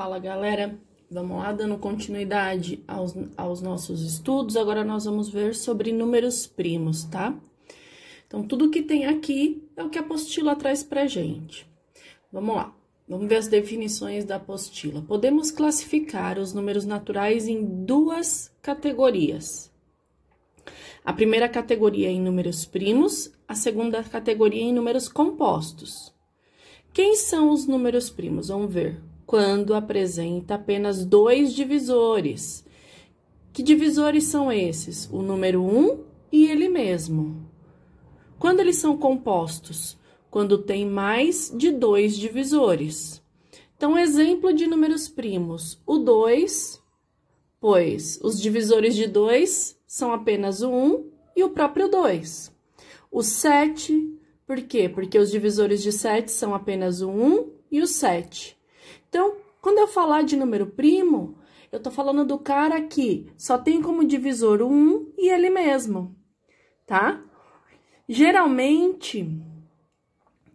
Fala, galera, vamos lá, dando continuidade aos nossos estudos. Agora nós vamos ver sobre números primos, tá? Então, tudo que tem aqui é o que a apostila traz pra gente. Vamos lá, vamos ver as definições da apostila. Podemos classificar os números naturais em duas categorias. A primeira categoria é em números primos, a segunda categoria é em números compostos. Quem são os números primos? Vamos ver. Quando apresenta apenas dois divisores. Que divisores são esses? O número 1 e ele mesmo. Quando eles são compostos? Quando tem mais de dois divisores. Então, exemplo de números primos. O 2, pois os divisores de 2 são apenas o 1 e o próprio 2. O 7, por quê? Porque os divisores de 7 são apenas o 1 e o 7. Então, quando eu falar de número primo, eu tô falando do cara que só tem como divisor o 1 e ele mesmo, tá? Geralmente,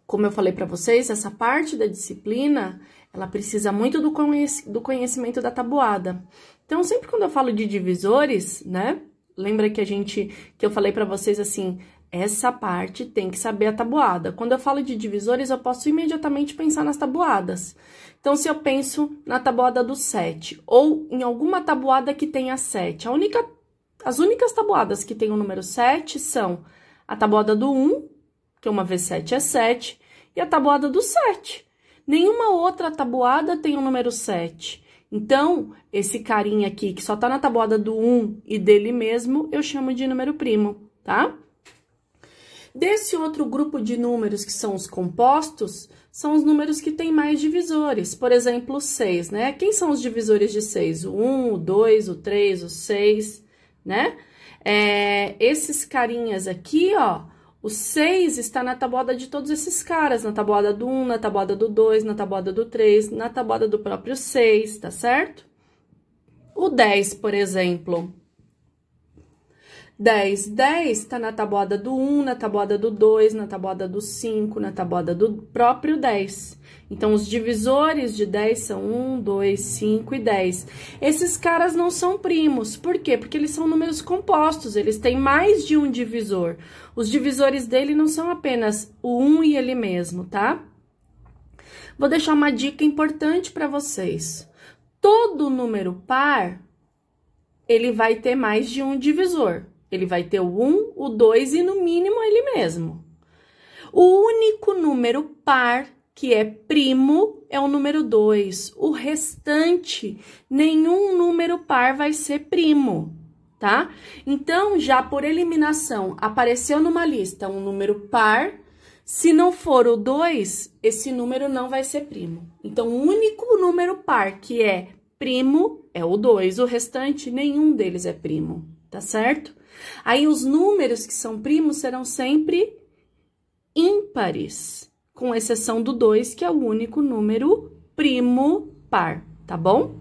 como eu falei pra vocês, essa parte da disciplina, ela precisa muito do conhecimento da tabuada. Então, sempre quando eu falo de divisores, né? Lembra que eu falei pra vocês assim, essa parte tem que saber a tabuada. Quando eu falo de divisores, eu posso imediatamente pensar nas tabuadas. Então, se eu penso na tabuada do 7, ou em alguma tabuada que tenha 7, as únicas tabuadas que tem o número 7 são a tabuada do 1, que 1 vezes 7 é 7, e a tabuada do 7. Nenhuma outra tabuada tem o número 7. Então, esse carinha aqui, que só tá na tabuada do 1 e dele mesmo, eu chamo de número primo, tá? Desse outro grupo de números que são os compostos, são os números que têm mais divisores. Por exemplo, o 6, né? Quem são os divisores de 6? O 1, o 2, o 3, o 6, né? Esses carinhas aqui, ó, o 6 está na tabuada de todos esses caras, na tabuada do 1, na tabuada do 2, na tabuada do 3, na tabuada do próprio 6, tá certo? O 10, por exemplo. 10 está na tabuada do 1, na tabuada do 2, na tabuada do 5, na tabuada do próprio 10. Então, os divisores de 10 são 1, 2, 5 e 10. Esses caras não são primos. Por quê? Porque eles são números compostos, eles têm mais de um divisor. Os divisores dele não são apenas o 1 e ele mesmo, tá? Vou deixar uma dica importante para vocês. Todo número par, ele vai ter mais de um divisor. Ele vai ter o 1, o 2 e, no mínimo, ele mesmo. O único número par que é primo é o número 2. O restante, nenhum número par vai ser primo, tá? Então, já por eliminação, apareceu numa lista um número par. Se não for o 2, esse número não vai ser primo. Então, o único número par que é primo é o 2. O restante, nenhum deles é primo, tá certo? Aí, os números que são primos serão sempre ímpares, com exceção do 2, que é o único número primo par, tá bom?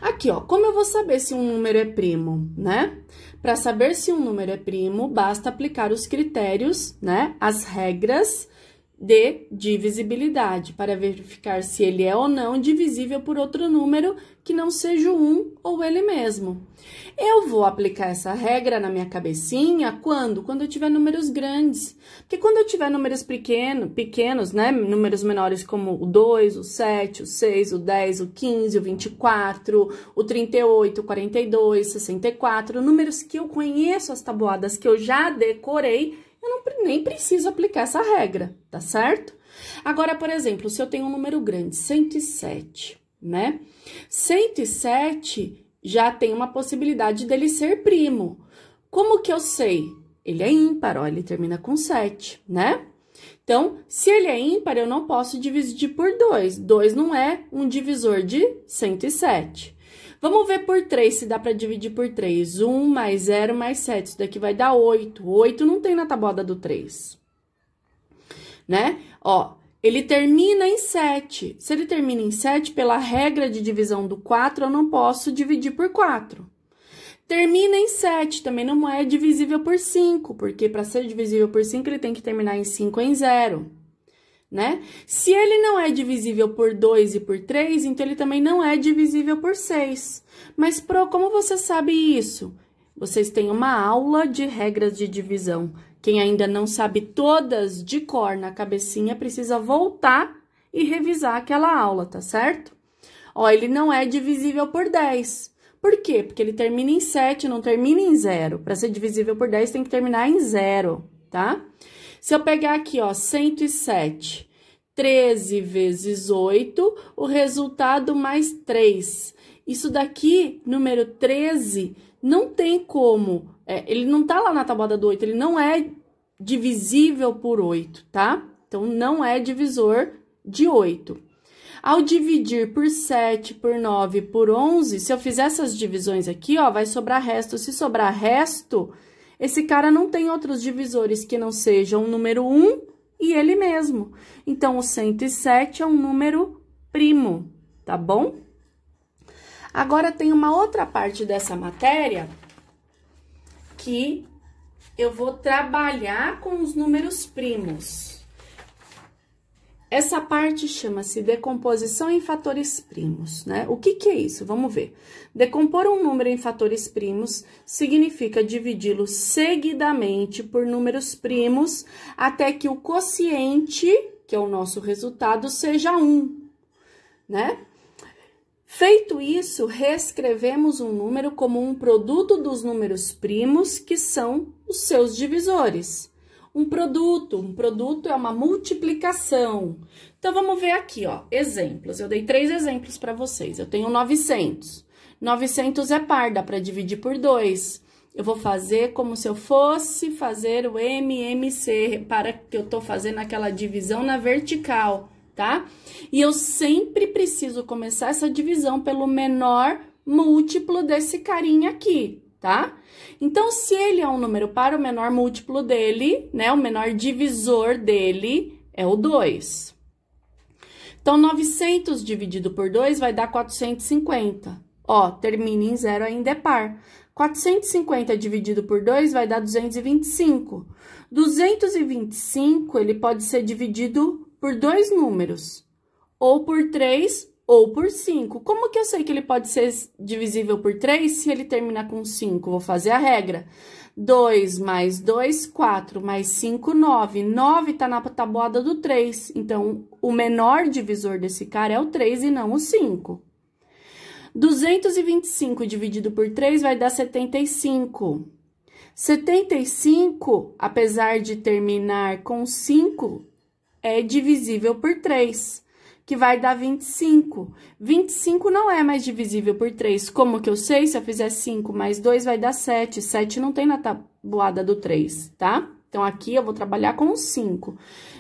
Aqui, ó, como eu vou saber se um número é primo, né? Para saber se um número é primo, basta aplicar os critérios, né? As regras de divisibilidade, para verificar se ele é ou não divisível por outro número que não seja o 1 ou ele mesmo. Eu vou aplicar essa regra na minha cabecinha quando? Quando eu tiver números grandes. Porque quando eu tiver números pequenos, né? Números menores como o 2, o 7, o 6, o 10, o 15, o 24, o 38, o 42, 64, números que eu conheço, as tabuadas que eu já decorei, eu nem preciso aplicar essa regra, tá certo? Agora, por exemplo, se eu tenho um número grande, 107, né? 107 já tem uma possibilidade dele ser primo. Como que eu sei? Ele é ímpar, ó, ele termina com 7, né? Então, se ele é ímpar, eu não posso dividir por 2. 2 não é um divisor de 107. Vamos ver por 3, se dá para dividir por 3. 1 mais 0 mais 7, isso daqui vai dar 8. 8 não tem na tabuada do 3, né? Ó, ele termina em 7. Se ele termina em 7, pela regra de divisão do 4, eu não posso dividir por 4. Termina em 7, também não é divisível por 5, porque para ser divisível por 5, ele tem que terminar em 5 ou em 0. né? Se ele não é divisível por 2 e por 3, então ele também não é divisível por 6. Mas, como você sabe isso? Vocês têm uma aula de regras de divisão. Quem ainda não sabe todas de cor na cabecinha, precisa voltar e revisar aquela aula, tá certo? Ó, ele não é divisível por 10. Por quê? Porque ele termina em 7, não termina em 0. Para ser divisível por 10, tem que terminar em 0, tá? Se eu pegar aqui, ó, 107, 13 vezes 8, o resultado mais 3. Isso daqui, número 13, não tem como, ele não tá lá na tabuada do 8, ele não é divisível por 8, tá? Então, não é divisor de 8. Ao dividir por 7, por 9, por 11, se eu fizer essas divisões aqui, ó, vai sobrar resto. Se sobrar resto, esse cara não tem outros divisores que não sejam o número 1 e ele mesmo. Então, o 107 é um número primo, tá bom? Agora, tem uma outra parte dessa matéria que eu vou trabalhar com os números primos. Essa parte chama-se decomposição em fatores primos, né? O que que é isso? Vamos ver. Decompor um número em fatores primos significa dividi-lo seguidamente por números primos até que o quociente, que é o nosso resultado, seja 1, né? Feito isso, reescrevemos um número como um produto dos números primos, que são os seus divisores. Um produto é uma multiplicação. Então, vamos ver aqui, ó, exemplos. Eu dei 3 exemplos para vocês. Eu tenho 900. 900 é par, dá para dividir por 2. Eu vou fazer como se eu fosse fazer o MMC. Repara que eu tô fazendo aquela divisão na vertical, tá? E eu sempre preciso começar essa divisão pelo menor múltiplo desse carinha aqui, tá? Então, se ele é um número par, o menor múltiplo dele, né, o menor divisor dele é o 2. Então, 900 dividido por 2 vai dar 450. Ó, termina em 0, ainda é par. 450 dividido por 2 vai dar 225. 225, ele pode ser dividido por 2 números, ou por 3 ou por 5. Como que eu sei que ele pode ser divisível por 3 se ele termina com 5? Vou fazer a regra. 2 mais 2, 4, mais 5, 9. 9 tá na tabuada do 3. Então, o menor divisor desse cara é o 3 e não o 5. 225 dividido por 3 vai dar 75. 75, apesar de terminar com 5, é divisível por 3, que vai dar 25. 25 não é mais divisível por 3. Como que eu sei? Se eu fizer 5 mais 2, vai dar 7. 7 não tem na tabuada do 3, tá? Então, aqui eu vou trabalhar com 5.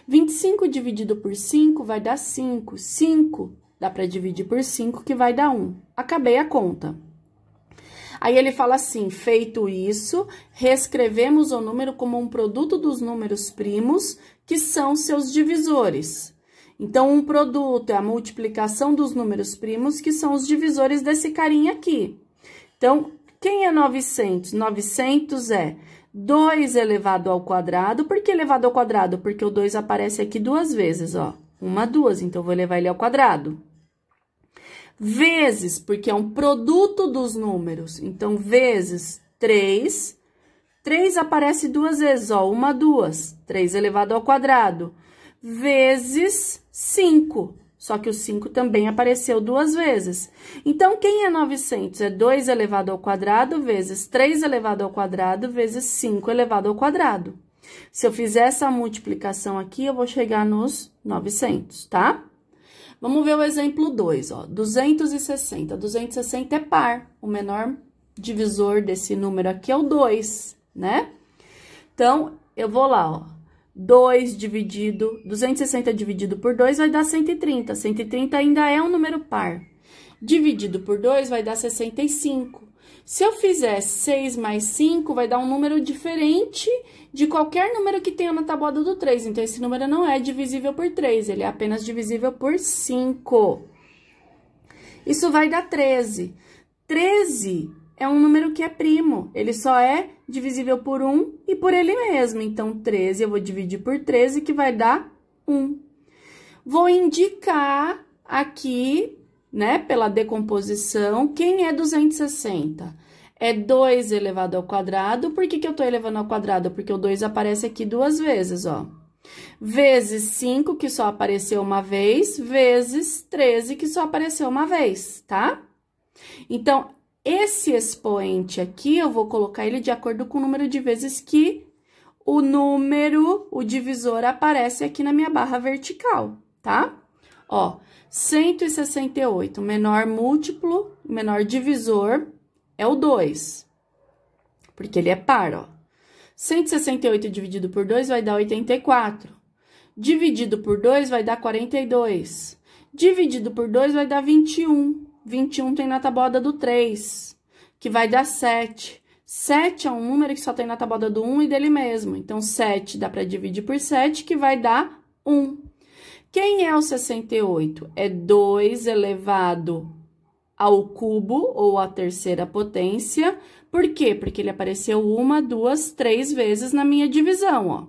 25 dividido por 5 vai dar 5. 5 dá para dividir por 5, que vai dar 1. Acabei a conta. Aí, ele fala assim, feito isso, reescrevemos o número como um produto dos números primos, que são seus divisores. Então, um produto é a multiplicação dos números primos, que são os divisores desse carinha aqui. Então, quem é 900? 900 é 2 elevado ao quadrado. Por que elevado ao quadrado? Porque o 2 aparece aqui 2 vezes, ó. 1, 2, então, vou elevar ele ao quadrado. Vezes, porque é um produto dos números. Então, vezes 3. 3 aparece 2 vezes, ó. 1, 2. 3 elevado ao quadrado. Vezes 5. Só que o 5 também apareceu 2 vezes. Então, quem é 900? É 2 elevado ao quadrado vezes 3 elevado ao quadrado vezes 5 elevado ao quadrado. Se eu fizer essa multiplicação aqui, eu vou chegar nos 900, tá? Vamos ver o exemplo 2, ó. 260. 260 é par. O menor divisor desse número aqui é o 2, né? Então, eu vou lá, ó. 260 dividido por 2 vai dar 130. 130 ainda é um número par. Dividido por 2 vai dar 65. Se eu fizer 6 mais 5, vai dar um número diferente de qualquer número que tenha na tabuada do 3. Então, esse número não é divisível por 3, ele é apenas divisível por 5. Isso vai dar 13. 13 é um número que é primo, ele só é divisível por 1 e por ele mesmo. Então, 13 eu vou dividir por 13, que vai dar 1. vou indicar aqui, né, pela decomposição, quem é 260? É 2 elevado ao quadrado. Por que que eu tô elevando ao quadrado? Porque o 2 aparece aqui 2 vezes, ó. Vezes 5, que só apareceu uma vez, vezes 13, que só apareceu uma vez, tá? Então, esse expoente aqui, eu vou colocar ele de acordo com o número de vezes que o divisor aparece aqui na minha barra vertical, tá? Ó, 168, menor múltiplo, menor divisor é o 2, porque ele é par, ó. 168 dividido por 2 vai dar 84. Dividido por 2 vai dar 42. Dividido por 2 vai dar 21. 21 tem na tabuada do 3, que vai dar 7. 7 é um número que só tem na tabuada do 1 e dele mesmo. Então, 7 dá para dividir por 7, que vai dar 1. Quem é o 68? É 2 elevado ao cubo, ou à terceira potência. Por quê? Porque ele apareceu 1, 2, 3 vezes na minha divisão, ó.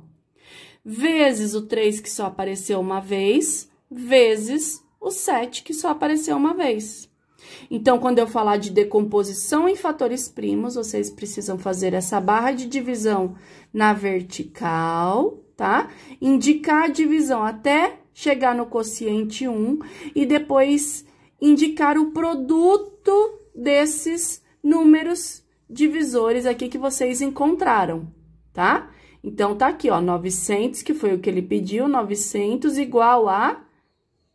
Vezes o 3, que só apareceu uma vez, vezes o 7, que só apareceu uma vez. Então, quando eu falar de decomposição em fatores primos, vocês precisam fazer essa barra de divisão na vertical, tá? Indicar a divisão até chegar no quociente 1 e depois indicar o produto desses números divisores aqui que vocês encontraram, tá? Então, tá aqui, ó, 900, que foi o que ele pediu, 900 igual a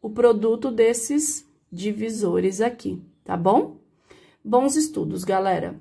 o produto desses divisores aqui, tá bom? Bons estudos, galera!